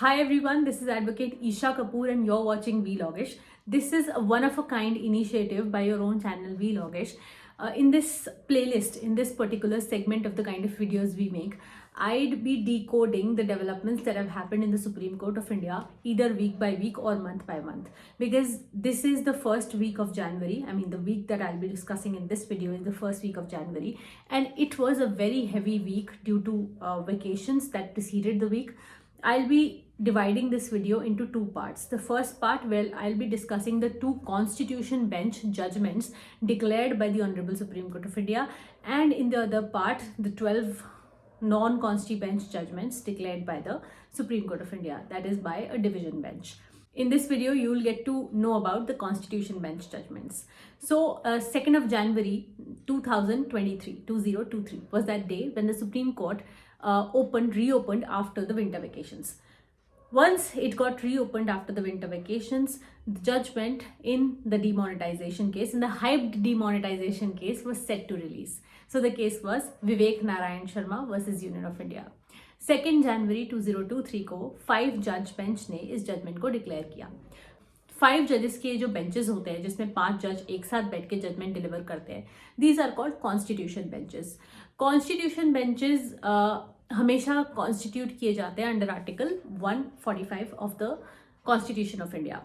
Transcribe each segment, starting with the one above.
Hi everyone, this is Advocate Isha Kapoor and you're watching Vlogish. This is a one of a kind initiative by your own channel Vlogish. In this playlist, in this particular segment of the kind of videos we make, I'd be decoding the developments that have happened in the Supreme Court of India either week by week or month by month, because this is the first week of January. I mean, the week that I'll be discussing in this video is the first week of January, and it was a very heavy week due to vacations that preceded the week. I'll be dividing this video into two parts. The first part, well, I'll be discussing the two Constitution Bench judgments declared by the Honorable Supreme Court of India, and in the other part, the 12 non-Consti Bench judgments declared by the Supreme Court of India, that is by a division bench. In this video, you will get to know about the Constitution Bench judgments. So, 2nd of January 2023 was that day when the Supreme Court reopened after the winter vacations. Once it got reopened after the winter vacations, the judgment in the demonetization case, in the hyped demonetization case, was set to release. So the case was Vivek Narayan Sharma versus Union of India. 2nd January 2023 को 5 जज bench ने इस judgement को declare किया. 5 जजेस के जो benches होते हैं जिसमें 5 जज एक साथ बैठ के जजमेंट डिलीवर करते हैं, these are called constitution benches. Constitution benches हमेशा कॉन्स्टिट्यूट किए जाते हैं under article 145 of the constitution of India.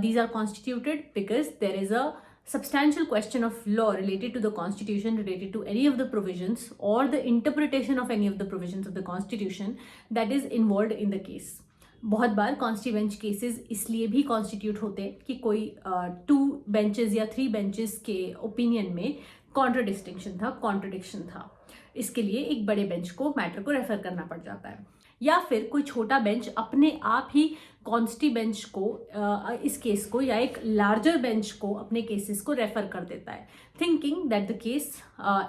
These are constituted because there is a substantial question of law related to the constitution, related to any of the provisions or the interpretation of any of the provisions of the constitution that is involved in the case. बहुत बार कॉन्स्टी bench cases इसलिए भी constitute होते हैं कि कोई 2 benches या 3 benches के opinion में कॉन्ट्रडिक्शन था. इसके लिए एक बड़े बेंच को मैटर को रेफर करना पड़ जाता है, या फिर कोई छोटा बेंच अपने आप ही कॉन्स्टी बेंच को इस केस को या एक लार्जर बेंच को अपने केसेस को रेफर कर देता है, thinking that the case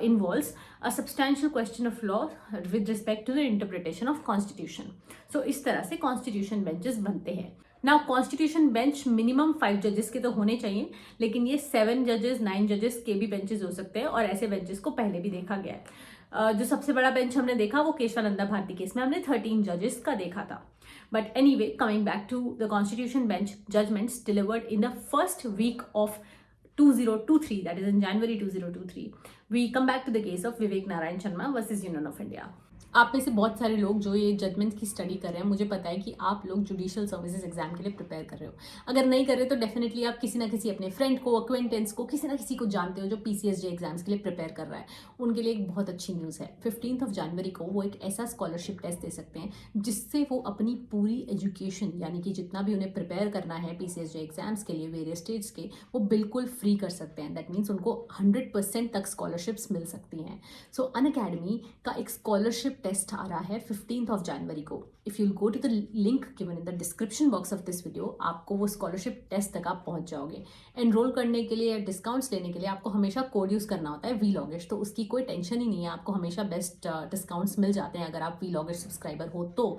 involves a substantial question of law with respect to the interpretation of constitution. So इस तरह से कॉन्स्टिट्यूशन बेंचेस बनते हैं. नाउ कॉन्स्टिट्यूशन बेंच मिनिमम 5 जजेस के तो होने चाहिए, लेकिन ये 7 जजेस 9 जजेस के भी बेंचेस हो सकते हैं, और ऐसे बेंचेस को पहले भी देखा गया है. जो सबसे बड़ा बेंच हमने देखा वो केशवानंदा भारती केस में हमने 13 जजेस का देखा था. But anyway, coming back to the constitution bench judgments delivered in the first week of 2023, that is in January 2023, we come back to the case of Vivek Narayan Sharma versus Union of India. आप में से बहुत सारे लोग जो ये judgement की study कर रहे हैं, मुझे पता है कि आप लोग जुडिशियल सर्विसेज एग्जाम के लिए प्रिपेयर कर रहे हो. अगर नहीं कर रहे तो डेफिनेटली आप किसी ना किसी अपने फ्रेंड को, अक्वेंटेंस को, किसी ना किसी को जानते हो जो PCSJ एग्जाम्स के लिए प्रिपेयर कर रहा है. उनके लिए एक बहुत अच्छी न्यूज़ है. 15 ऑफ जनवरी को वो एक ऐसा स्कॉलरशिप टेस्ट दे सकते हैं जिससे वो अपनी पूरी एजुकेशन, यानी कि जितना भी उन्हें प्रिपेयर करना है PCSJ एग्जाम्स के लिए वेरियस स्टेट्स के, वो बिल्कुल फ्री कर सकते हैं. दैट मीन्स उनको 100% तक स्कॉलरशिप्स मिल सकती हैं. सो अनअकैडमी का एक स्कॉलरशिप टेस्ट आ रहा है 15 ऑफ जनवरी को. If you go to the link given in the description box of this video, आपको वो स्कॉलरशिप टेस्ट तक आप पहुंच जाओगे. एनरोल करने के लिए या डिस्काउंट्स लेने के लिए आपको हमेशा कोड यूज़ करना होता है Vlogish, तो उसकी कोई टेंशन ही नहीं है. आपको हमेशा बेस्ट डिस्काउंट्स मिल जाते हैं अगर आप Vlogish सब्सक्राइबर हो तो.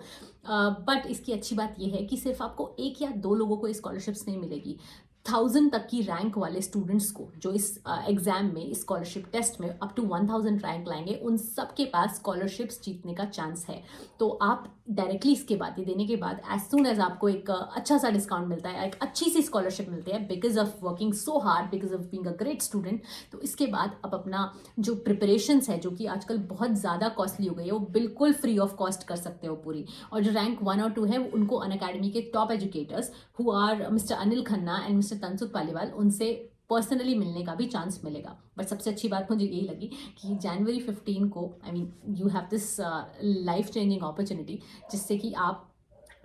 बट इसकी अच्छी बात यह है कि सिर्फ आपको 1 या 2 लोगों को स्कॉलरशिप्स नहीं मिलेगी. 1000 तक की रैंक वाले स्टूडेंट्स को जो इस एग्जाम में, इस स्कॉलरशिप टेस्ट में अप टू 1000 रैंक लाएंगे, उन सब के पास स्कॉलरशिप्स जीतने का चांस है. तो आप डायरेक्टली इसके बाद, ये देने के बाद, एज सून एज आपको एक अच्छा सा डिस्काउंट मिलता है, एक अच्छी सी स्कॉलरशिप मिलती है because of working so hard, because of being a great student, तो इसके बाद आप अपना जो प्रिपरेशंस है, जो कि आजकल बहुत ज़्यादा कॉस्टली हो गई है, वो बिल्कुल फ्री ऑफ कॉस्ट कर सकते हो पूरी. और जो रैंक 1 और 2 है, उनको अनअकैडमी के top educators who are mister Anil Khanna and mister Tansukh Paliwal, उनसे पर्सनली मिलने का भी चांस मिलेगा. बट सबसे अच्छी बात मुझे यही लगी कि जनवरी 15 को, I mean, you have this life changing opportunity जिससे कि आप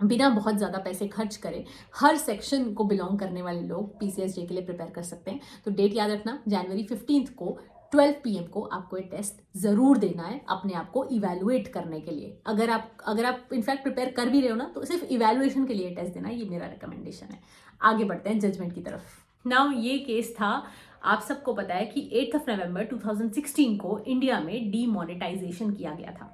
बिना बहुत ज़्यादा पैसे खर्च करें हर सेक्शन को बिलोंग करने वाले लोग PCSJ के लिए प्रिपेयर कर सकते हैं. तो डेट याद रखना, जनवरी 15 को 12 PM को आपको ये टेस्ट ज़रूर देना है अपने आप को इवैल्यूएट करने के लिए. अगर आप इनफैक्ट प्रिपेयर कर भी रहे हो ना, तो सिर्फ इवैल्यूएशन के लिए टेस्ट देना, ये मेरा रिकमेंडेशन है. आगे बढ़ते हैं जजमेंट की तरफ. नाउ ये केस था, आप सबको पता है कि 8 ऑफ नवंबर 2016 को इंडिया में डीमोनेटाइजेशन किया गया था.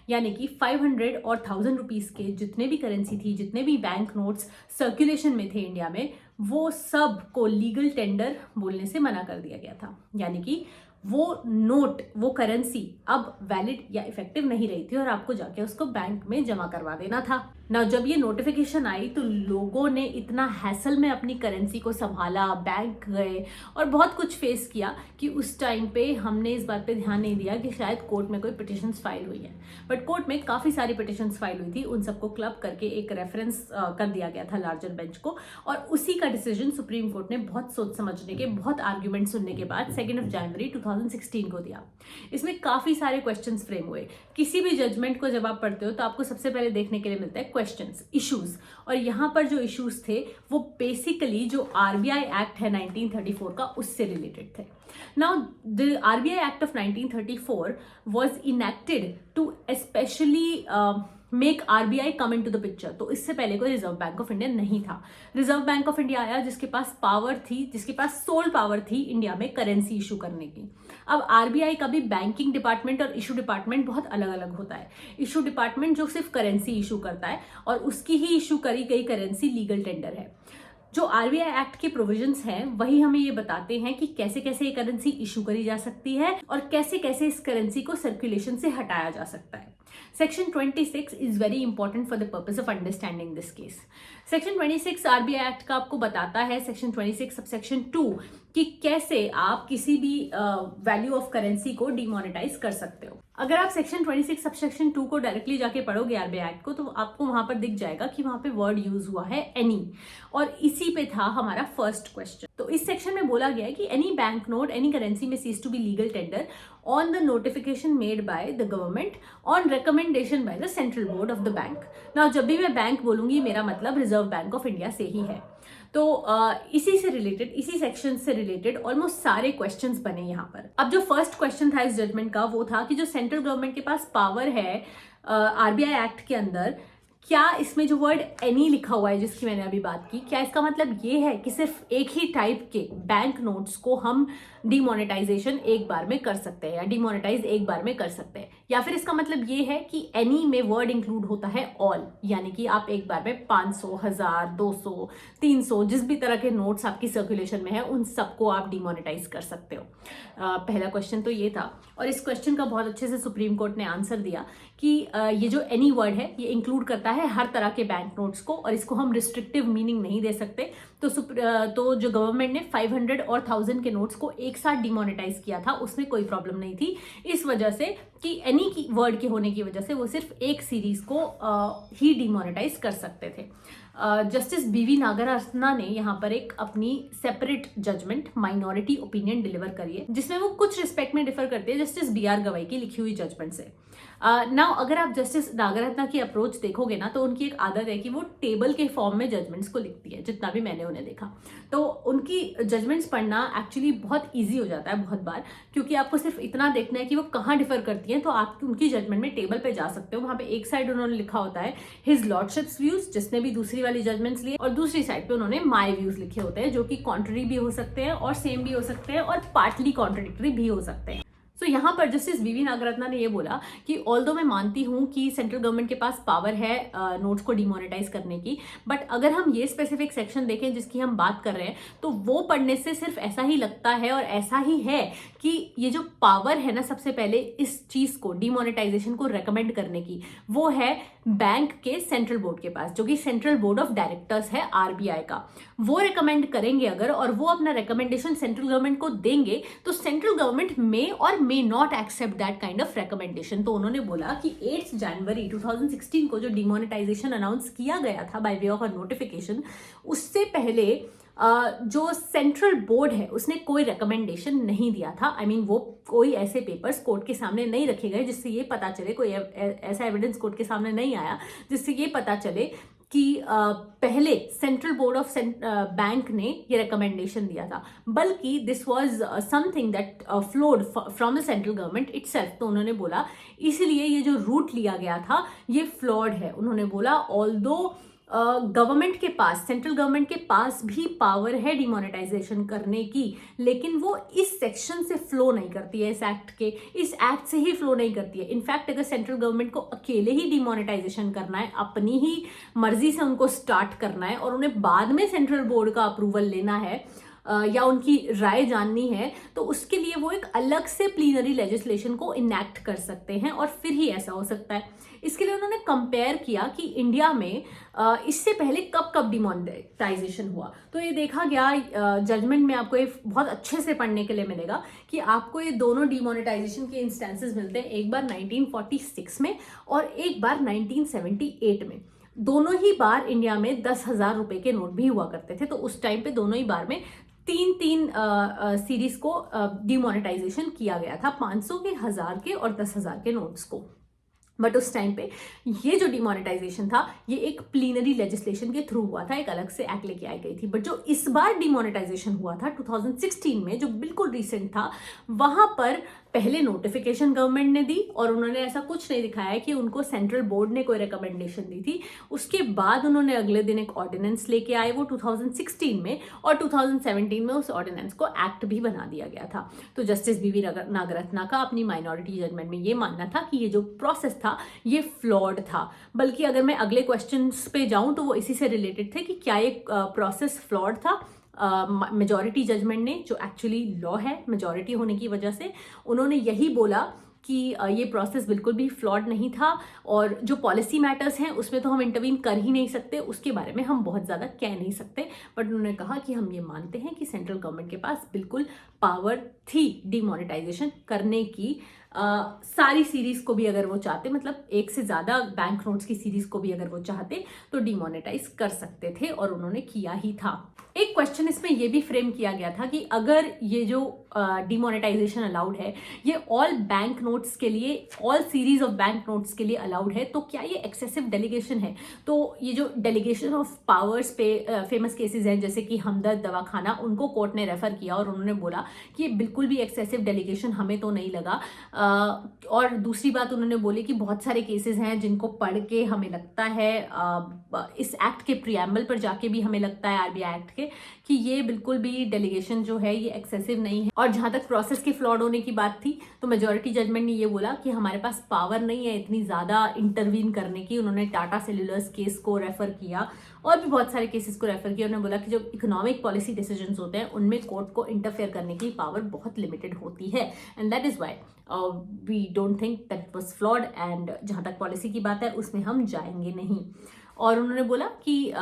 यानी कि 500 और 1000 रुपीज़ के जितने भी करेंसी थी, जितने भी बैंक नोट्स सर्कुलेशन में थे इंडिया में, वो सब को लीगल टेंडर बोलने से मना कर दिया गया था. यानी कि वो नोट, वो करेंसी अब वैलिड या इफेक्टिव नहीं रही थी और आपको जाके उसको बैंक में जमा करवा देना था. ना जब ये नोटिफिकेशन आई तो लोगों ने इतना हैसल में अपनी करेंसी को संभाला, बैंक गए और बहुत कुछ फेस किया कि उस टाइम पे हमने इस बात पे ध्यान नहीं दिया कि शायद कोर्ट में कोई पिटिशंस फाइल हुई है। बट कोर्ट में काफ़ी सारी पिटिशंस फाइल हुई थी, उन सबको क्लब करके एक रेफरेंस कर दिया गया था लार्जर बेंच को, और उसी का डिसीजन सुप्रीम कोर्ट ने बहुत सोच समझने के, बहुत आर्ग्यूमेंट सुनने के बाद 2 जनवरी 2016 को दिया। इसमें काफ़ी सारे क्वेश्चंस फ्रेम हुए। किसी भी जजमेंट को जब आप पढ़ते हो तो आपको सबसे पहले देखने के लिए मिलता है क्वेश्चंस, इश्यूज, और यहाँ पर जो इश्यूज थे वो बेसिकली जो आरबीआई एक्ट है 1934 का, उससे रिलेटेड थे। Now the RBI act of 1934 was enacted to specially make RBI come into the picture. तो इससे पहले कोई रिजर्व बैंक ऑफ इंडिया नहीं था। रिजर्व बैंक ऑफ इंडिया आया जिसके पास पावर थी, जिसके पास सोल पावर थी इंडिया में करेंसी इशू करने की। अब आरबीआई का भी बैंकिंग डिपार्टमेंट और इशू डिपार्टमेंट बहुत अलग अलग होता है। इशू डिपार्टमेंट जो सिर्फ करेंसी इशू करता है और उसकी ही इशू करी गई करेंसी लीगल टेंडर है। जो आरबीआई एक्ट के प्रोविजंस हैं वही हमें ये बताते हैं कि कैसे कैसे ये करेंसी इशू करी जा सकती है और कैसे कैसे इस करेंसी को सर्कुलेशन से हटाया जा सकता है। Section 26 is very important for the purpose of understanding this case. Section 26 RBI act का आपको बताता है, Section 26 सबसेक्शन 2, कि कैसे आप किसी भी वैल्यू ऑफ करेंसी को डिमोनेटाइज कर सकते हो। अगर आप सेक्शन 26 सबसेक्शन 2 को डायरेक्टली जाके पढ़ोगे आरबीआई एक्ट को, तो आपको वहां पर दिख जाएगा कि वहां पे वर्ड यूज हुआ है एनी, और इसी पे था हमारा फर्स्ट क्वेश्चन। तो इस सेक्शन में बोला गया है कि any bank note any currency में ceases to be legal tender on the notification made by the government on recommendation by the central board of the bank. Now जब भी मैं बैंक बोलूंगी मेरा मतलब रिजर्व बैंक ऑफ इंडिया से ही है। तो इसी से रिलेटेड, इसी सेक्शन से रिलेटेड ऑलमोस्ट सारे क्वेश्चंस बने यहाँ पर। अब जो फर्स्ट क्वेश्चन था इस जजमेंट का वो था कि जो सेंट्रल गवर्नमेंट के पास पावर है आरबीआई एक्ट के अंदर, क्या इसमें जो वर्ड एनी लिखा हुआ है जिसकी मैंने अभी बात की, क्या इसका मतलब ये है कि सिर्फ एक ही टाइप के बैंक नोट्स को हम डिमोनेटाइजेशन एक बार में कर सकते हैं या डिमोनेटाइज एक बार में कर सकते हैं, या फिर इसका मतलब ये है कि एनी में वर्ड इंक्लूड होता है ऑल, यानी कि आप एक बार में 500, 1000, 200, 300 जिस भी तरह के नोट्स आपकी सर्कुलेशन में है उन सबको आप डिमोनेटाइज कर सकते हो। पहला क्वेश्चन तो ये था, और इस क्वेश्चन का बहुत अच्छे से सुप्रीम कोर्ट ने आंसर दिया कि ये जो एनी वर्ड है ये इंक्लूड करता है हर तरह के बैंक नोट्स को, और इसको हम रिस्ट्रिक्टिव मीनिंग नहीं दे सकते। तो जो गवर्नमेंट ने 500 और 1000 के नोट्स को एक साथ डिमोनेटाइज किया था उसमें कोई प्रॉब्लम नहीं थी, इस वजह से कि एनी की वर्ड के होने की वजह से वो सिर्फ एक सीरीज को ही डिमोनेटाइज कर सकते थे। जस्टिस बीवी नागरत्ना ने यहाँ पर एक अपनी separate judgment minority opinion deliver करी है, जिसमें वो कुछ रिस्पेक्ट में डिफर करते हैं जस्टिस बीआर गवाई की लिखी हुई जजमेंट से। नाउ अगर आप जस्टिस नागरत्ना की अप्रोच देखोगे ना, तो उनकी एक आदत है कि वो टेबल के फॉर्म में जजमेंट्स को लिखती है, जितना भी मैंने उन्हें देखा। तो उनकी जजमेंट्स पढ़ना एक्चुअली बहुत ईजी हो जाता है बहुत बार, क्योंकि आपको सिर्फ इतना देखना है कि वो कहाँ डिफर करती हैं, तो आप उनकी जजमेंट में टेबल पे जा सकते हो। वहाँ पे एक साइड उन्होंने लिखा होता है हिज लॉर्डशिप्स व्यूज, जिसने भी दूसरी वाली जजमेंट्स लिए, और दूसरी साइड पे उन्होंने माई व्यूज लिखे होते हैं, जो कि कॉन्ट्ररी भी हो सकते हैं और सेम भी हो सकते हैं और पार्टली कॉन्ट्रडिक्टरी भी हो सकते हैं। तो यहाँ पर जस्टिस बीवी नागरत्ना ने ये बोला कि ऑल्दो मैं मानती हूँ कि सेंट्रल गवर्नमेंट के पास पावर है नोट्स को डिमोनेटाइज करने की, बट अगर हम ये स्पेसिफिक सेक्शन देखें जिसकी हम बात कर रहे हैं, तो वो पढ़ने से सिर्फ ऐसा ही लगता है और ऐसा ही है कि ये जो पावर है ना, सबसे पहले इस चीज को डिमोनेटाइजेशन को रेकमेंड करने की, वो है बैंक के सेंट्रल बोर्ड के पास, जो कि सेंट्रल बोर्ड ऑफ डायरेक्टर्स है आरबीआई का। वो रेकमेंड करेंगे अगर, और वो अपना रिकमेंडेशन सेंट्रल गवर्नमेंट को देंगे, तो सेंट्रल गवर्नमेंट मे और may not accept that kind of recommendation. तो उन्होंने बोला कि 8 जनवरी 2016 को जो डिमोनेटाइजेशन अनाउंस किया गया था by way of a notification, उससे पहले जो सेंट्रल बोर्ड है उसने कोई रिकमेंडेशन नहीं दिया था। आई मीन वो कोई ऐसे पेपर्स कोर्ट के सामने नहीं रखे गए जिससे ये पता चले, कोई ऐसा एविडेंस कोर्ट के सामने नहीं आया जिससे ये पता चले कि पहले सेंट्रल बोर्ड ऑफ बैंक ने ये रिकमेंडेशन दिया था, बल्कि this was something that flowed from the central government itself. तो उन्होंने बोला इसलिए ये जो रूट लिया गया था ये फ्लॉड है। उन्होंने बोला ऑल्दो गवर्नमेंट के पास, सेंट्रल गवर्नमेंट के पास भी पावर है डिमोनेटाइजेशन करने की, लेकिन वो इस सेक्शन से फ्लो नहीं करती है, इस एक्ट से ही फ्लो नहीं करती है। इनफैक्ट अगर सेंट्रल गवर्नमेंट को अकेले ही डिमोनेटाइजेशन करना है, अपनी ही मर्जी से उनको स्टार्ट करना है और उन्हें बाद में सेंट्रल बोर्ड का अप्रूवल लेना है या उनकी राय जाननी है, तो उसके लिए वो एक अलग से प्लीनरी लेजिस्लेशन को इनैक्ट कर सकते हैं और फिर ही ऐसा हो सकता है। इसके लिए उन्होंने कंपेयर किया कि इंडिया में इससे पहले कब कब डिमोनेटाइजेशन हुआ। तो ये देखा गया जजमेंट में, आपको ये बहुत अच्छे से पढ़ने के लिए मिलेगा कि आपको ये दोनों डिमोनेटाइजेशन के इंस्टेंसेस मिलते हैं, एक बार 1946 में और एक बार 1978 में। दोनों ही बार इंडिया में 10,000 रुपए के नोट भी हुआ करते थे। तो उस टाइम पे दोनों ही बार में तीन तीन सीरीज को डिमोनेटाइजेशन किया गया था, 500 के, 1000 के और 10,000 के नोट्स को। बट उस टाइम पे ये जो डिमोनेटाइजेशन था ये एक प्लीनरी लेजिस्लेशन के थ्रू हुआ था, एक अलग से एक्ट लेके आई गई थी। बट जो इस बार डिमोनेटाइजेशन हुआ था 2016 में, जो बिल्कुल रिसेंट था, वहां पर पहले नोटिफिकेशन गवर्नमेंट ने दी और उन्होंने ऐसा कुछ नहीं दिखाया कि उनको सेंट्रल बोर्ड ने कोई रिकमेंडेशन दी थी। उसके बाद उन्होंने अगले दिन एक ऑर्डिनेंस लेके आए वो 2016 में, और 2017 में उस ऑर्डिनेंस को एक्ट भी बना दिया गया था। तो जस्टिस बीवी नागरत्ना का अपनी माइनॉरिटी जजमेंट में ये मानना था कि ये जो प्रोसेस था ये फ्लॉड था। बल्कि अगर मैं अगले क्वेश्चन पे जाऊं तो वो इसी से रिलेटेड थे कि क्या ये प्रोसेस फ्लॉड था। मेजॉरिटी जजमेंट ने, जो एक्चुअली लॉ है मेजॉरिटी होने की वजह से, उन्होंने यही बोला कि ये प्रोसेस बिल्कुल भी फ्लॉड नहीं था, और जो पॉलिसी मैटर्स हैं उसमें तो हम इंटरवीन कर ही नहीं सकते, उसके बारे में हम बहुत ज़्यादा कह नहीं सकते। बट उन्होंने कहा कि हम ये मानते हैं कि सेंट्रल गवर्नमेंट के पास बिल्कुल पावर थी डिमोनेटाइजेशन करने की। सारी सीरीज को भी अगर वो चाहते, मतलब एक से ज़्यादा बैंक नोट्स की सीरीज को भी अगर वो चाहते तो डिमोनेटाइज कर सकते थे, और उन्होंने किया ही था। एक क्वेश्चन इसमें ये भी फ्रेम किया गया था कि अगर ये जो डिमोनेटाइजेशन अलाउड है ये ऑल बैंक नोट्स के लिए, all series of bank notes के लिए अलाउड है, तो क्या ये एक्सेसिव डेलीगेशन है? तो ये जो डेलीगेशन ऑफ पावर्स पे फेमस केसेस हैं जैसे कि हमदर्द दवाखाना, उनको कोर्ट ने रेफर किया और उन्होंने बोला कि ये बिल्कुल भी एक्सेसिव डेलीगेशन हमें तो नहीं लगा। और दूसरी बात उन्होंने बोली कि बहुत सारे केसेस हैं जिनको पढ़ के हमें लगता है, इस एक्ट के प्रियम्बल पर जाके भी हमें लगता है, आरबीआई एक्ट के, कि ये बिल्कुल भी डेलीगेशन जो है ये एक्सेसिव नहीं है। और जहां तक प्रोसेस के फ्लॉड होने की बात थी तो मेजॉरिटी जजमेंट ने ये बोला कि हमारे पास पावर नहीं है इतनी ज्यादा इंटरवीन करने की। उन्होंने टाटा सेल्यूलर्स केस को रेफर किया और भी बहुत सारे केसेस को रेफर किया। उन्होंने बोला कि जो इकोनॉमिक पॉलिसी डिसीजंस होते हैं उनमें कोर्ट को इंटरफेयर करने की पावर बहुत लिमिटेड होती है, and that is why we don't think that was flawed, and जहां तक पॉलिसी की बात है उसमें हम जाएंगे नहीं। और उन्होंने बोला कि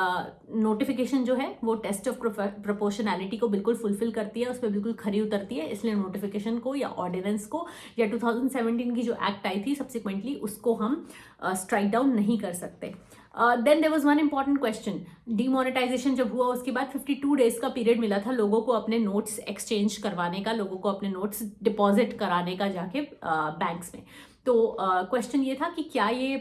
नोटिफिकेशन जो है वो टेस्ट ऑफ प्रोपोर्शनैलिटी को बिल्कुल फुलफिल करती है, उस पर बिल्कुल खरी उतरती है, इसलिए नोटिफिकेशन को या ऑर्डिनेंस को या 2017 की जो एक्ट आई थी सब्सिक्वेंटली उसको हम स्ट्राइक डाउन नहीं कर सकते। Then there was one important question. Demonetisation जब हुआ उसके बाद 52 डेज का पीरियड मिला था लोगों को अपने नोट्स एक्सचेंज करवाने का, लोगों को अपने नोट्स डिपॉजिट कराने का जाके बैंक्स में। तो क्वेश्चन ये था कि क्या ये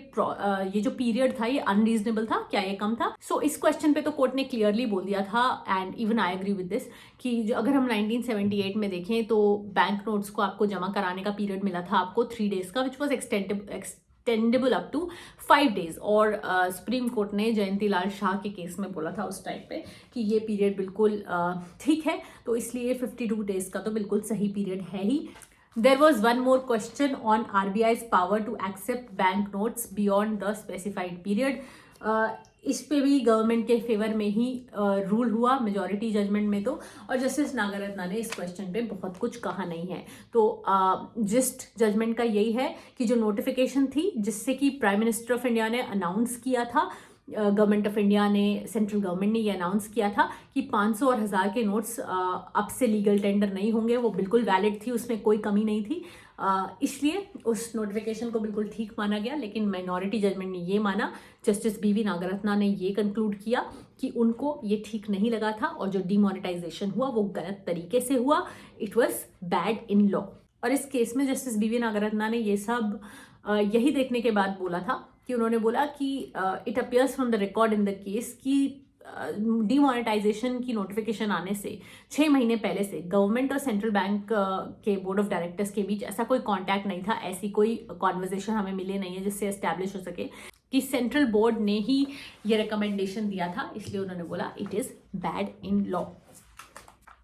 जो पीरियड था ये अनरीजनेबल था, क्या ये कम था? सो इस क्वेश्चन पे तो कोर्ट ने क्लियरली बोल दिया था, and even I agree with this, कि जो अगर हम 1978 में देखें तो बैंक नोट्स को आपको जमा कराने का पीरियड मिला था आपको 3 डेज का, which was extendable up to 5 days. और सुप्रीम कोर्ट ने जयंती लाल शाह के केस में बोला था उस टाइम पे कि ये पीरियड बिल्कुल ठीक है, तो इसलिए 52 डेज का तो बिल्कुल सही पीरियड है ही। There was one more question on RBI's power to accept bank notes beyond the specified period. इस पे भी गवर्नमेंट के फेवर में ही रूल हुआ मेजॉरिटी जजमेंट में तो, और जस्टिस नागरत्ना ने इस क्वेश्चन पे बहुत कुछ कहा नहीं है। तो जिस्ट जजमेंट का यही है कि जो नोटिफिकेशन थी जिससे कि प्राइम मिनिस्टर ऑफ इंडिया ने अनाउंस किया था, गवर्नमेंट ऑफ इंडिया ने, सेंट्रल गवर्नमेंट ने ये अनाउंस किया था कि 500 और 1000 के नोट्स अब से लीगल टेंडर नहीं होंगे, वो बिल्कुल वैलिड थी, उसमें कोई कमी नहीं थी। इसलिए उस नोटिफिकेशन को बिल्कुल ठीक माना गया। लेकिन माइनॉरिटी जजमेंट ने ये माना, जस्टिस बीवी नागरत्ना ने ये कंक्लूड किया कि उनको ये ठीक नहीं लगा था, और जो डिमोनेटाइजेशन हुआ वो गलत तरीके से हुआ, it was bad in law. और इस केस में जस्टिस बीवी नागरत्ना ने ये सब यही देखने के बाद बोला था कि उन्होंने बोला कि it appears from the record in the case कि डिमोनेटाइजेशन की नोटिफिकेशन आने से 6 महीने पहले से गवर्नमेंट और सेंट्रल बैंक के बोर्ड ऑफ डायरेक्टर्स के बीच ऐसा कोई कांटेक्ट नहीं था, ऐसी कोई कॉन्वर्जेशन हमें मिली नहीं है जिससे एस्टैब्लिश हो सके कि सेंट्रल बोर्ड ने ही ये रिकमेंडेशन दिया था। इसलिए उन्होंने बोला it is bad in law.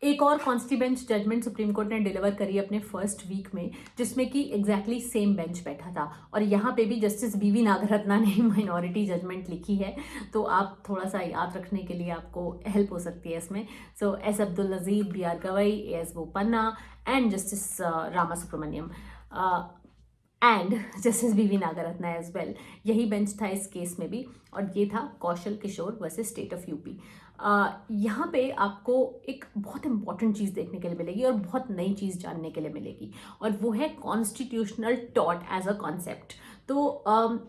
एक और कॉन्स्टी बेंच जजमेंट सुप्रीम कोर्ट ने डिलीवर करी अपने फर्स्ट वीक में, जिसमें कि एग्जैक्टली सेम बेंच बैठा था, और यहाँ पे भी जस्टिस बीवी नागरत्ना ने माइनॉरिटी जजमेंट लिखी है, तो आप थोड़ा सा याद रखने के लिए आपको हेल्प हो सकती है इसमें। So S Abdul Nazir, B R Gavai, A S Bopanna and justice Rama Subramaniam. And justice BV Nagarathna as well. यही बेंच था इस केस में भी, और ये था Kaushal Kishore versus state of UP. यहाँ पे आपको एक बहुत इंपॉर्टेंट चीज़ देखने के लिए मिलेगी और बहुत नई चीज़ जानने के लिए मिलेगी, और वो है कॉन्स्टिट्यूशनल टॉट एज अ कॉन्सेप्ट। तो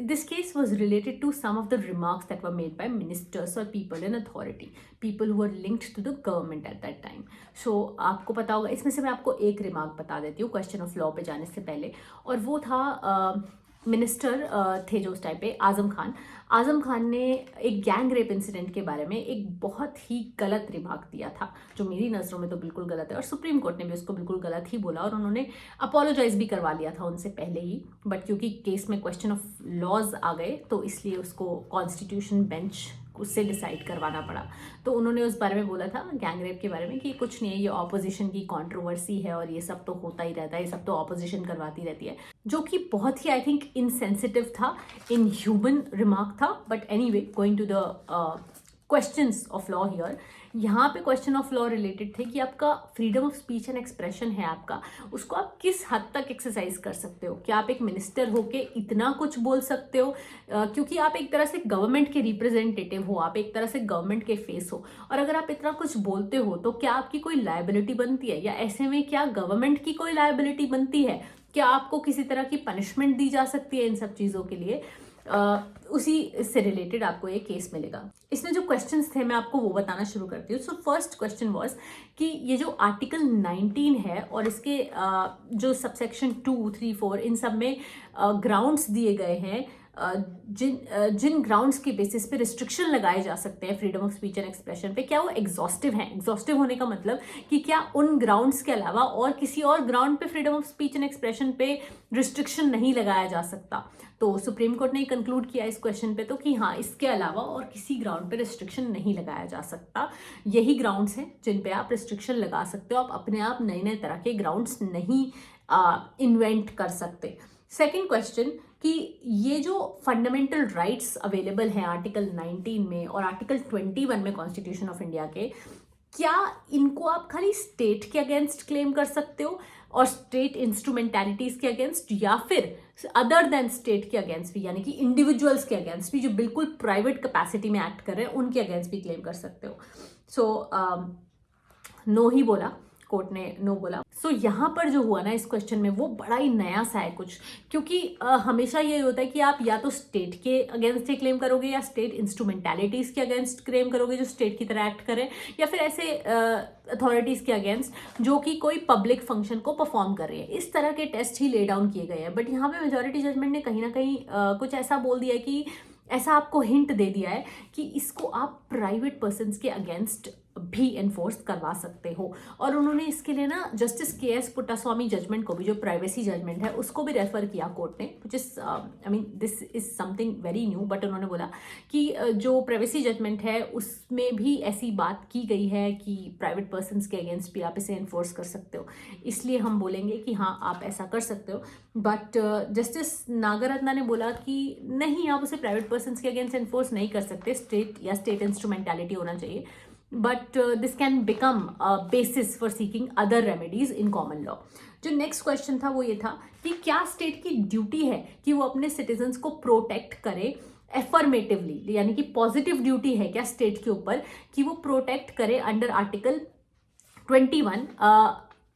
this case was related to some of the remarks that were made by ministers or people in authority, people who were linked to the government at that time. So आपको पता होगा, इसमें से मैं आपको एक remark बता देती हूँ क्वेश्चन ऑफ लॉ पे जाने से पहले, और वो था मिनिस्टर थे जो उस टाइम पे आजम खान ने एक गैंग रेप इंसिडेंट के बारे में एक बहुत ही गलत रिमार्क दिया था, जो मेरी नज़रों में तो बिल्कुल गलत है, और सुप्रीम कोर्ट ने भी उसको बिल्कुल गलत ही बोला, और उन्होंने अपोलोजाइज भी करवा लिया था उनसे पहले ही, बट क्योंकि केस में क्वेश्चन ऑफ लॉज आ गए तो इसलिए उसको कॉन्स्टिट्यूशन बेंच उससे डिसाइड करवाना पड़ा। तो उन्होंने उस बारे में बोला था गैंग रेप के बारे में कि कुछ नहीं है, ये ऑपोजिशन की कंट्रोवर्सी है और ये सब तो होता ही रहता है, ये सब तो ऑपोजिशन करवाती रहती है, जो कि बहुत ही आई थिंक इनसेंसिटिव था, इन ह्यूमन रिमार्क था। But anyway, going to the questions of law here, यहाँ पे क्वेश्चन ऑफ लॉ रिलेटेड थे कि आपका freedom of speech and expression है आपका, उसको आप किस हद तक एक्सरसाइज कर सकते हो। क्या आप एक मिनिस्टर होके इतना कुछ बोल सकते हो, क्योंकि आप एक तरह से गवर्नमेंट के रिप्रेजेंटेटिव हो, आप एक तरह से गवर्नमेंट के फेस हो, और अगर आप इतना कुछ बोलते हो तो क्या आपकी कोई लायबिलिटी बनती है, या ऐसे में क्या गवर्नमेंट की कोई लायबिलिटी बनती है, क्या आपको किसी तरह की पनिशमेंट दी जा सकती है इन सब चीज़ों के लिए। उसी से रिलेटेड आपको ये केस मिलेगा। इसमें जो क्वेश्चंस थे मैं आपको वो बताना शुरू करती हूँ। सो फर्स्ट क्वेश्चन वाज कि ये जो आर्टिकल 19 है और इसके जो सबसेक्शन 2, 3, 4 इन सब में ग्राउंड्स दिए गए हैं, जिन ग्राउंड्स के बेसिस पे रिस्ट्रिक्शन लगाए जा सकते हैं freedom of speech and expression पे, क्या वो एग्जॉस्टिव हैं। एग्जॉस्टिव होने का मतलब कि क्या उन ग्राउंड्स के अलावा और किसी और ग्राउंड पे freedom of speech and expression पे रिस्ट्रिक्शन नहीं लगाया जा सकता। तो सुप्रीम कोर्ट ने कंक्लूड किया इस क्वेश्चन पे तो कि हाँ, इसके अलावा और किसी ग्राउंड पे रिस्ट्रिक्शन नहीं लगाया जा सकता। यही ग्राउंड्स हैं जिन पे आप रिस्ट्रिक्शन लगा सकते हो, आप अपने आप नए नए तरह के ग्राउंड्स नहीं इन्वेंट कर सकते। सेकेंड क्वेश्चन कि ये जो फंडामेंटल राइट्स अवेलेबल हैं आर्टिकल 19 में और आर्टिकल 21 में कॉन्स्टिट्यूशन ऑफ इंडिया के, क्या इनको आप खाली स्टेट के अगेंस्ट क्लेम कर सकते हो और स्टेट इंस्ट्रूमेंटैलिटीज के अगेंस्ट, या फिर अदर देन स्टेट के अगेंस्ट भी, यानी कि इंडिविजुअल्स के अगेंस्ट भी जो बिल्कुल प्राइवेट कैपेसिटी में एक्ट कर रहे हैं उनके अगेंस्ट भी क्लेम कर सकते हो। सो नो ही बोला कोर्ट ने, नो बोला। सो यहाँ पर जो हुआ ना इस क्वेश्चन में वो बड़ा ही नया सा है कुछ, क्योंकि हमेशा ये होता है कि आप या तो स्टेट के अगेंस्ट ही क्लेम करोगे या स्टेट इंस्ट्रूमेंटैलिटीज के अगेंस्ट क्लेम करोगे जो स्टेट की तरह एक्ट करें, या फिर ऐसे अथॉरिटीज के अगेंस्ट जो कि कोई पब्लिक फंक्शन को परफॉर्म कर रही है। इस तरह के टेस्ट ही ले डाउन किए गए हैं। बट यहाँ पे मेजोरिटी जजमेंट ने कहीं ना कहीं कुछ ऐसा बोल दिया है कि ऐसा आपको हिंट दे दिया है कि इसको आप प्राइवेट पर्सन्स के अगेंस्ट भी एनफोर्स करवा सकते हो। और उन्होंने इसके लिए ना जस्टिस KS पुट्टास्वामी जजमेंट को भी, जो प्राइवेसी जजमेंट है, उसको भी रेफर किया कोर्ट ने, which is I mean this is something very new. But उन्होंने बोला कि जो प्राइवेसी जजमेंट है उसमें भी ऐसी बात की गई है कि प्राइवेट पर्सन्स के अगेंस्ट भी आप इसे एनफोर्स कर सकते हो, इसलिए हम बोलेंगे कि हाँ, आप ऐसा कर सकते हो। बट जस्टिस नागरत्ना ने बोला कि नहीं, आप उसे प्राइवेट पर्सन्स के अगेंस्ट एनफोर्स नहीं कर सकते, स्टेट या स्टेट इंस्ट्रूमेंटैलिटी होना चाहिए, but this can become a basis for seeking other remedies in common law. जो नेक्स्ट क्वेश्चन था वो ये था कि क्या स्टेट की ड्यूटी है कि वो अपने सिटीजन्स को प्रोटेक्ट करे एफर्मेटिवली, यानी कि पॉजिटिव ड्यूटी है क्या स्टेट के ऊपर कि वो प्रोटेक्ट करे अंडर आर्टिकल 21,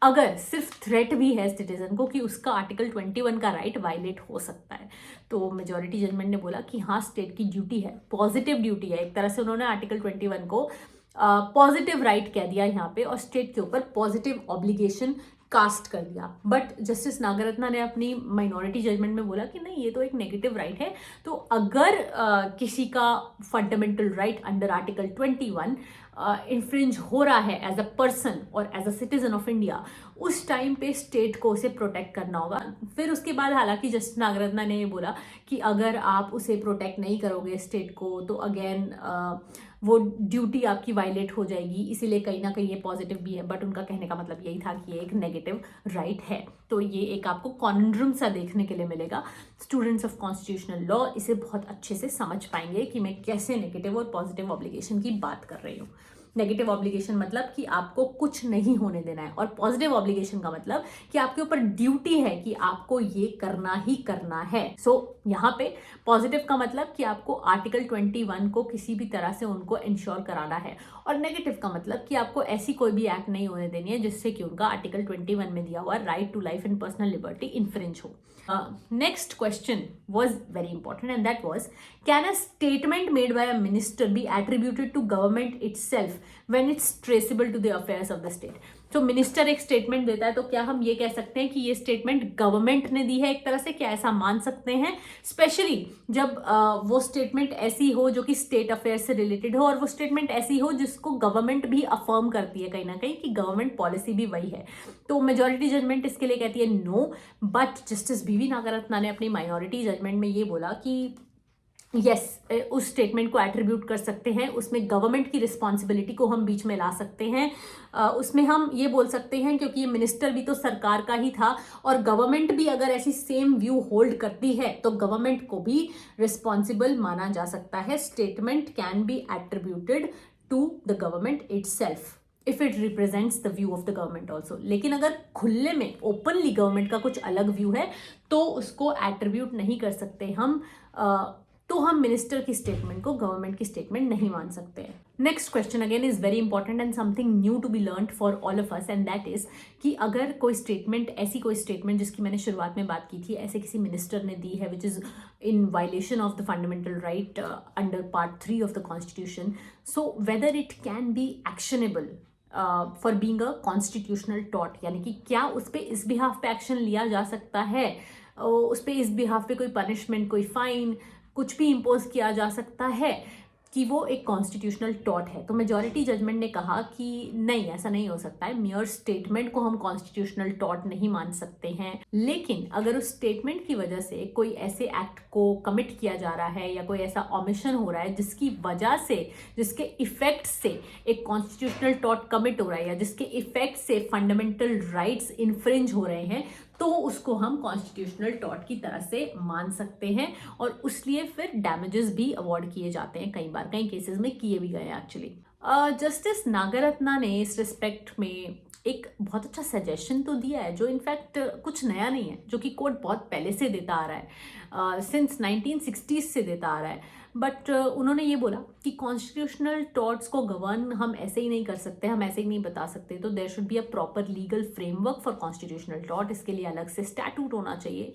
अगर सिर्फ थ्रेट भी है सिटीजन को कि उसका आर्टिकल 21 का राइट वायलेट हो सकता है। तो मेजॉरिटी जजमेंट ने बोला कि हाँ, स्टेट की ड्यूटी है, पॉजिटिव ड्यूटी है। एक तरह से उन्होंने आर्टिकल 21 को पॉजिटिव राइट कह दिया यहाँ पे और स्टेट के ऊपर पॉजिटिव ऑब्लिगेशन कास्ट कर दिया। बट जस्टिस नागरत्ना ने अपनी माइनॉरिटी जजमेंट में बोला कि नहीं, ये तो एक नेगेटिव राइट है। तो अगर किसी का fundamental right under article 21 infringe हो रहा है एज अ पर्सन और as a citizen of India, उस टाइम पे स्टेट को उसे प्रोटेक्ट करना होगा। फिर उसके बाद हालांकि जस्टिस नागरत्ना ने ये बोला कि अगर आप उसे प्रोटेक्ट नहीं करोगे स्टेट को, तो अगेन वो ड्यूटी आपकी वायलेट हो जाएगी, इसीलिए कहीं ना कहीं ये पॉजिटिव भी है। बट उनका कहने का मतलब यही था कि ये एक नेगेटिव राइट है। तो ये एक आपको कॉन्ड्रम सा देखने के लिए मिलेगा। स्टूडेंट्स ऑफ कॉन्स्टिट्यूशनल लॉ इसे बहुत अच्छे से समझ पाएंगे कि मैं कैसे नेगेटिव और पॉजिटिव ऑब्लिगेशन की बात कर रही हूँ। नेगेटिव ऑब्लिगेशन मतलब कि आपको कुछ नहीं होने देना है, और पॉजिटिव ऑब्लिगेशन का मतलब कि आपके ऊपर ड्यूटी है कि आपको ये करना ही करना है। यहाँ पे पॉजिटिव का मतलब कि आपको आर्टिकल 21 को किसी भी तरह से उनको इंश्योर कराना है, और नेगेटिव का मतलब कि आपको ऐसी कोई भी एक्ट नहीं होने देनी है जिससे कि उनका आर्टिकल 21 में दिया हुआ right to life and personal liberty infringe हो। Next question was very important, and that was, can a statement made by a minister be attributed to government itself when it's traceable to the affairs of the state? तो minister एक statement देता है तो क्या हम ये कह सकते हैं कि ये स्टेटमेंट गवर्नमेंट ने दी है एक तरह से? क्या ऐसा मान सकते हैं? स्पेशली जब वो स्टेटमेंट ऐसी हो जो कि स्टेट अफेयर से रिलेटेड हो, और वो स्टेटमेंट ऐसी हो जिसको गवर्नमेंट भी अफर्म करती है कहीं ना कहीं कि गवर्नमेंट पॉलिसी भी वही है। तो मेजॉरिटी जजमेंट इसके लिए कहती है नो, बट जस्टिस बीवी नागरत्ना ने अपनी माइनॉरिटी जजमेंट में ये बोला कि यस, उस स्टेटमेंट को एट्रीब्यूट कर सकते हैं, उसमें गवर्नमेंट की रिस्पॉन्सिबिलिटी को हम बीच में ला सकते हैं। उसमें हम ये बोल सकते हैं क्योंकि ये मिनिस्टर भी तो सरकार का ही था, और गवर्नमेंट भी अगर ऐसी सेम व्यू होल्ड करती है तो गवर्नमेंट को भी रिस्पॉन्सिबल माना जा सकता है। Statement can be attributed to the government itself if it represents the view of the government also. लेकिन अगर खुले में ओपनली गवर्नमेंट का कुछ अलग व्यू है तो उसको एट्रीब्यूट नहीं कर सकते हम, तो हम मिनिस्टर की स्टेटमेंट को गवर्नमेंट की स्टेटमेंट नहीं मान सकते हैं। Next question again is very important and something new to be learned for all of us, and that is कि अगर कोई स्टेटमेंट, ऐसी कोई स्टेटमेंट जिसकी मैंने शुरुआत में बात की थी, ऐसे किसी मिनिस्टर ने दी है which is in violation of the fundamental right under part 3 of the constitution, so whether it can be actionable for being a constitutional taught, यानी कि क्या उस पर इस बिहाफ पे एक्शन लिया जा सकता है, उस पर इस बिहाफ पे कोई पनिशमेंट, कोई फाइन, कुछ भी इम्पोज किया जा सकता है कि वो एक कॉन्स्टिट्यूशनल टॉट है। तो मेजॉरिटी जजमेंट ने कहा कि नहीं, ऐसा नहीं हो सकता है, मियर स्टेटमेंट को हम कॉन्स्टिट्यूशनल टॉट नहीं मान सकते हैं। लेकिन अगर उस स्टेटमेंट की वजह से कोई ऐसे एक्ट को कमिट किया जा रहा है या कोई ऐसा ऑमिशन हो रहा है जिसकी वजह से, जिसके इफेक्ट से एक कॉन्स्टिट्यूशनल टॉट कमिट हो रहा है, या जिसके इफेक्ट से फंडामेंटल राइट्स इन्फ्रिंज हो रहे हैं, तो उसको हम कॉन्स्टिट्यूशनल टॉट की तरह से मान सकते हैं, और उसलिए फिर डैमेजेस भी अवॉर्ड किए जाते हैं, कई बार कई केसेस में किए भी गए एक्चुअली। जस्टिस नागरत्ना ने इस रिस्पेक्ट में एक बहुत अच्छा सजेशन तो दिया है, जो इनफैक्ट कुछ नया नहीं है, जो कि कोर्ट बहुत पहले से देता आ रहा है, सिंस 1960s से देता आ रहा है। बट उन्होंने ये बोला कि कॉन्स्टिट्यूशनल टॉर्ट्स को गवर्न हम ऐसे ही नहीं कर सकते, हम ऐसे ही नहीं बता सकते, तो there should be a proper legal framework for constitutional tort. इसके लिए अलग से स्टैट्यूट होना चाहिए,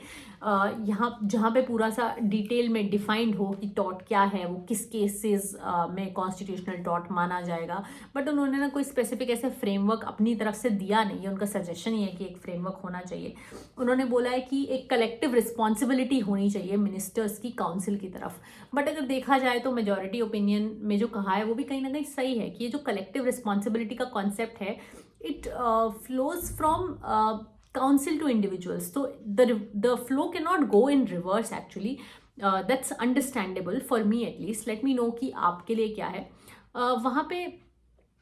यहाँ जहाँ पे पूरा सा डिटेल में डिफाइंड हो कि टॉर्ट क्या है, वो किस केसेस में कॉन्स्टिट्यूशनल टॉर्ट माना जाएगा। बट उन्होंने ना कोई स्पेसिफिक ऐसे फ्रेमवर्क अपनी तरफ से दिया नहीं है, उनका सजेशन ही है कि एक फ्रेमवर्क होना चाहिए। उन्होंने बोला है कि एक कलेक्टिव रिस्पॉन्सिबिलिटी होनी चाहिए मिनिस्टर्स की काउंसिल की तरफ। बट अगर देखा जाए तो मेजॉरिटी ओपिनियन में जो कहा है वो भी कहीं ना कहीं सही है कि ये जो कलेक्टिव रिस्पॉन्सिबिलिटी का कॉन्सेप्ट है, it flows from council to individuals, so the flow cannot go in reverse actually. That's understandable for me at least. Let me know कि आपके लिए क्या है। वहाँ पे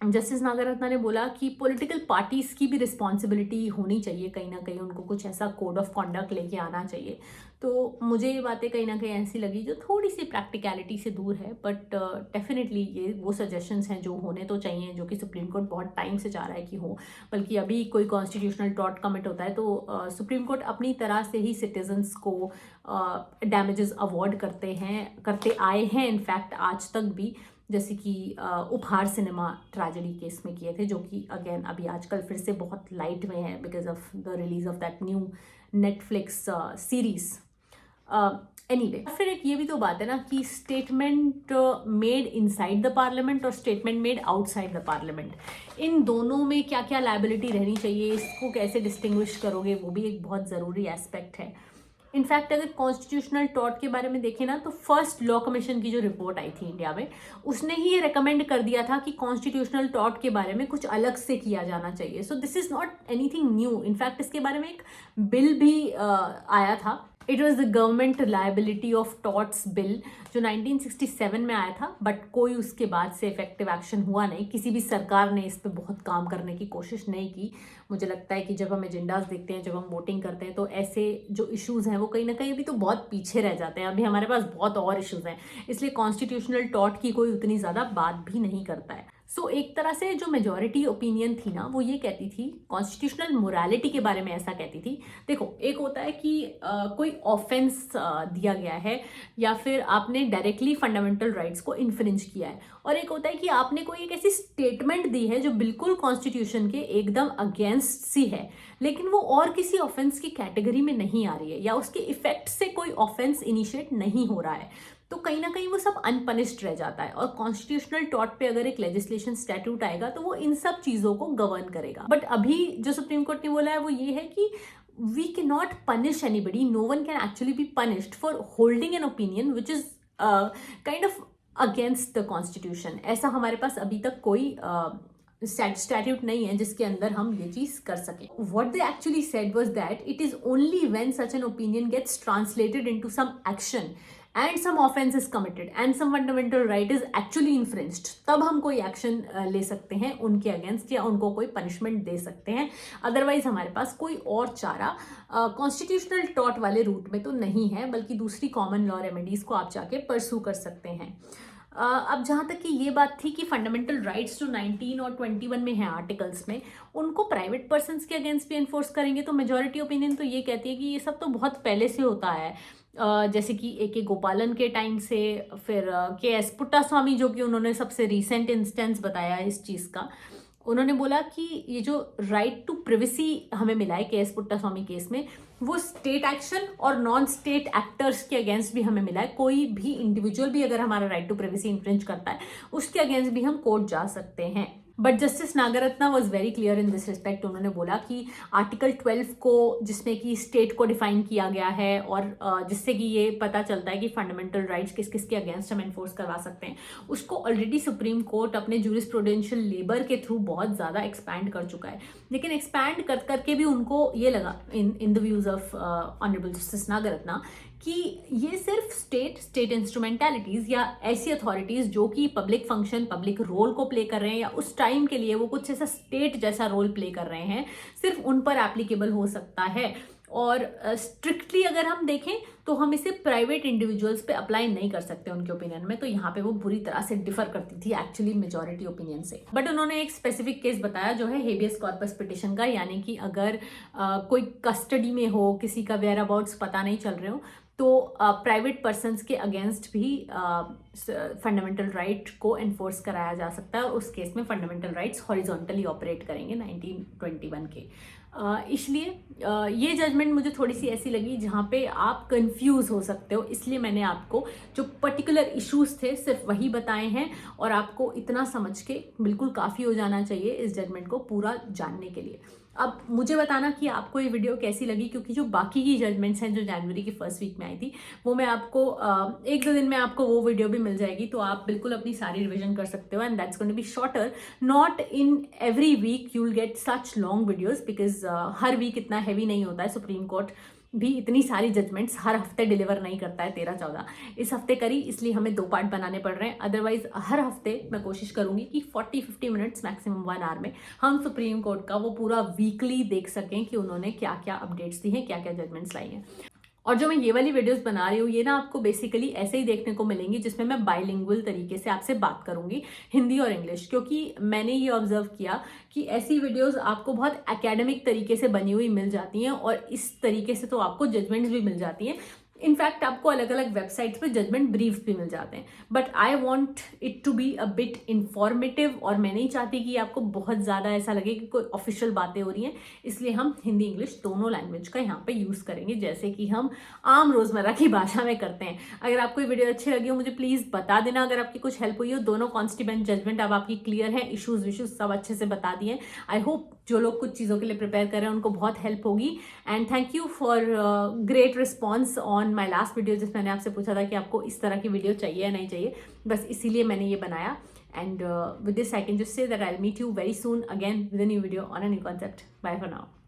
जस्टिस नागरत्ना ने बोला कि पॉलिटिकल पार्टीज की भी रिस्पॉन्सिबिलिटी होनी चाहिए, कहीं ना कहीं उनको कुछ ऐसा कोड ऑफ कॉन्डक्ट लेके आना चाहिए। तो मुझे ये बातें कहीं ना कहीं ऐसी लगी जो थोड़ी सी प्रैक्टिकलिटी से दूर है, बट डेफिनेटली ये वो सजेशंस हैं जो होने तो चाहिए, जो कि सुप्रीम कोर्ट बहुत टाइम से चाह रहा है कि हो। बल्कि अभी कोई कॉन्स्टिट्यूशनल टॉर्ट कमिट होता है तो सुप्रीम कोर्ट अपनी तरह से ही सिटीजन्स को डैमेजेस अवॉर्ड करते आए हैं, इनफैक्ट आज तक भी, जैसे कि उपहार सिनेमा ट्रेजेडी केस में किए थे, जो कि अगेन अभी आजकल फिर से बहुत लाइट में है because of the release of that new Netflix series. Anyway, फिर एक ये भी तो बात है ना कि statement made inside the parliament और statement made outside the parliament, इन दोनों में क्या क्या लायबिलिटी रहनी चाहिए, इसको कैसे डिस्टिंग्विश करोगे, वो भी एक बहुत ज़रूरी एस्पेक्ट है। इनफैक्ट अगर कॉन्स्टिट्यूशनल टॉर्ट के बारे में देखें ना, तो फर्स्ट लॉ कमीशन की जो रिपोर्ट आई थी इंडिया में, उसने ही ये रिकमेंड कर दिया था कि कॉन्स्टिट्यूशनल टॉर्ट के बारे में कुछ अलग से किया जाना चाहिए। So this is not anything new. In fact इसके बारे में एक बिल भी आया था, it was the government liability of torts bill, जो 1967 में आया था, बट कोई उसके बाद से इफेक्टिव एक्शन हुआ नहीं। किसी भी सरकार ने इस पर बहुत काम करने की कोशिश नहीं की। मुझे लगता है कि जब हम एजेंडाज देखते हैं, जब हम वोटिंग करते हैं, तो ऐसे जो इश्यूज़ हैं वो कहीं ना कहीं अभी तो बहुत पीछे रह जाते हैं। अभी हमारे पास बहुत और इश्यूज़ हैं, इसलिए कॉन्स्टिट्यूशनल टॉर्ट की कोई उतनी ज़्यादा बात भी नहीं करता है। सो एक तरह से जो मेजॉरिटी ओपिनियन थी ना, वो ये कहती थी, कॉन्स्टिट्यूशनल मोरालिटी के बारे में ऐसा कहती थी। देखो, एक होता है कि कोई ऑफेंस दिया गया है या फिर आपने डायरेक्टली फंडामेंटल राइट्स को इन्फ्रिंज किया है, और एक होता है कि आपने कोई एक ऐसी स्टेटमेंट दी है जो बिल्कुल कॉन्स्टिट्यूशन के एकदम अगेंस्ट सी है, लेकिन वो और किसी ऑफेंस की कैटेगरी में नहीं आ रही है या उसके इफेक्ट से कोई ऑफेंस इनिशिएट नहीं हो रहा है, तो कहीं ना कहीं वो सब अनपनिश्ड रह जाता है। और कॉन्स्टिट्यूशनल टॉट पे अगर एक लेजिस्लेशन स्टैट्यूट आएगा तो वो इन सब चीजों को गवर्न करेगा। बट अभी जो सुप्रीम कोर्ट ने बोला है वो ये है कि we cannot punish anybody, no one can actually be punished for holding an opinion which is kind of against the constitution. ऐसा हमारे पास अभी तक कोई स्टैट्यूट नहीं है जिसके अंदर हम ये चीज कर सकें। What they actually said was that it is only when such an opinion gets translated into some action and some offense is committed and some fundamental right is actually infringed, तब हम कोई एक्शन ले सकते हैं उनके against या उनको कोई पनिशमेंट दे सकते हैं। अदरवाइज हमारे पास कोई और चारा कॉन्स्टिट्यूशनल टॉट वाले रूट में तो नहीं है, बल्कि दूसरी कॉमन लॉ रेमेडीज को आप जाके परसू कर सकते हैं। अब जहाँ तक कि ये बात थी कि फंडामेंटल राइट्स जो 19 और 21 में है आर्टिकल्स में, उनको प्राइवेट पर्सन्स के अगेंस्ट भी एनफोर्स करेंगे, तो मेजॉरिटी ओपिनियन तो ये कहती है कि ये सब तो बहुत पहले से होता है। जैसे कि A.K. गोपालन के टाइम से, फिर K.S. पुट्टास्वामी जो कि उन्होंने सबसे रिसेंट इंस्टेंस बताया इस चीज़ का, उन्होंने बोला कि ये जो राइट टू प्रिवेसी हमें मिला है K.S. पुट्टास्वामी केस में, वो स्टेट एक्शन और नॉन स्टेट एक्टर्स के अगेंस्ट भी हमें मिला है। कोई भी इंडिविजुअल भी अगर हमारा राइट टू प्रिवेसी इन्फ्रिंज करता है उसके अगेंस्ट भी हम कोर्ट जा सकते हैं। But justice Nagarathna was very clear in this respect. उन्होंने बोला कि आर्टिकल 12 को, जिसमें कि स्टेट को डिफाइन किया गया है और जिससे कि ये पता चलता है कि फंडामेंटल राइट्स किस किस के अगेंस्ट हम एनफोर्स करवा सकते हैं, उसको ऑलरेडी सुप्रीम कोर्ट अपने जूरिस्प्रूडेंशियल लेबर के थ्रू बहुत ज़्यादा एक्सपैंड कर चुका है। लेकिन एक्सपैंड कर करके भी उनको ये लगा in the views of honourable justice Nagarathna कि ये सिर्फ स्टेट इंस्ट्रूमेंटैलिटीज या ऐसी अथॉरिटीज जो कि पब्लिक फंक्शन, पब्लिक रोल को प्ले कर रहे हैं या उस टाइम के लिए वो कुछ ऐसा स्टेट जैसा रोल प्ले कर रहे हैं, सिर्फ उन पर एप्लीकेबल हो सकता है। और स्ट्रिक्टली अगर हम देखें तो हम इसे प्राइवेट इंडिविजुअल्स पे अप्लाई नहीं कर सकते उनके ओपिनियन में। तो यहाँ पे वो बुरी तरह से डिफर करती थी एक्चुअली मेजॉरिटी ओपिनियन से। बट उन्होंने एक स्पेसिफिक केस बताया जो है हेबियस कॉर्पस पिटिशन का, यानी कि अगर कोई कस्टडी में हो, किसी का वेयर अबाउट्स पता नहीं चल रहे हो, तो प्राइवेट पर्सन्स के अगेंस्ट भी फंडामेंटल राइट को एनफोर्स कराया जा सकता है, और उस केस में फंडामेंटल राइट्स हॉरिजॉन्टली ऑपरेट करेंगे 1921 के। इसलिए ये जजमेंट मुझे थोड़ी सी ऐसी लगी जहाँ पे आप कंफ्यूज हो सकते हो, इसलिए मैंने आपको जो पर्टिकुलर इश्यूज थे सिर्फ वही बताए हैं, और आपको इतना समझ के बिल्कुल काफ़ी हो जाना चाहिए इस जजमेंट को पूरा जानने के लिए। अब मुझे बताना कि आपको ये वीडियो कैसी लगी, क्योंकि जो बाकी की जजमेंट्स हैं जो जनवरी की फर्स्ट वीक में आई थी, वो मैं आपको 1-2 दिन में आपको वो वीडियो भी मिल जाएगी, तो आप बिल्कुल अपनी सारी रिवीजन कर सकते हो। And that's going to be shorter, not in every week you will get such long videos, because हर वीक इतना हैवी नहीं होता है। सुप्रीम कोर्ट भी इतनी सारी जजमेंट्स हर हफ्ते डिलीवर नहीं करता है, 13-14 इस हफ्ते करी, इसलिए हमें 2 पार्ट बनाने पड़ रहे हैं। अदरवाइज हर हफ्ते मैं कोशिश करूंगी कि 40-50 मिनट्स मैक्सिमम 1 आवर में हम सुप्रीम कोर्ट का वो पूरा वीकली देख सकें कि उन्होंने क्या क्या अपडेट्स दी हैं, क्या क्या जजमेंट्स लाई हैं। और जो मैं ये वाली वीडियोस बना रही हूँ, ये ना आपको बेसिकली ऐसे ही देखने को मिलेंगी, जिसमें मैं बाइलिंगुअल तरीके से आपसे बात करूंगी, हिंदी और इंग्लिश, क्योंकि मैंने ये ऑब्जर्व किया कि ऐसी वीडियोस आपको बहुत एकेडमिक तरीके से बनी हुई मिल जाती हैं, और इस तरीके से तो आपको जजमेंट्स भी मिल जाती हैं। इनफैक्ट आपको अलग अलग वेबसाइट्स पे जजमेंट ब्रीफ भी मिल जाते हैं, but I want it to be a bit informative, और मैं नहीं चाहती कि आपको बहुत ज़्यादा ऐसा लगे कि कोई ऑफिशियल बातें हो रही हैं, इसलिए हम हिंदी इंग्लिश दोनों लैंग्वेज का यहाँ पे यूज़ करेंगे, जैसे कि हम आम रोज़मर्रा की भाषा में करते हैं। अगर आपको ये वीडियो अच्छी लगी हो मुझे प्लीज़ बता देना, अगर आपकी कुछ हेल्प हुई हो। दोनों कॉन्स्टिट्यूएंट जजमेंट अब आपकी क्लियर है, इशूज़ विशूज़ सब अच्छे से बता दिए। आई होप जो लोग कुछ चीज़ों के लिए प्रिपेयर कर रहे हैं उनको बहुत हेल्प होगी। And thank you for great response on my last video, जिसमें मैंने आपसे पूछा था कि आपको इस तरह की वीडियो चाहिए या नहीं चाहिए, बस इसीलिए मैंने ये बनाया। And with this I can just say that I will meet you very soon again with a new video on a new concept. Bye for now.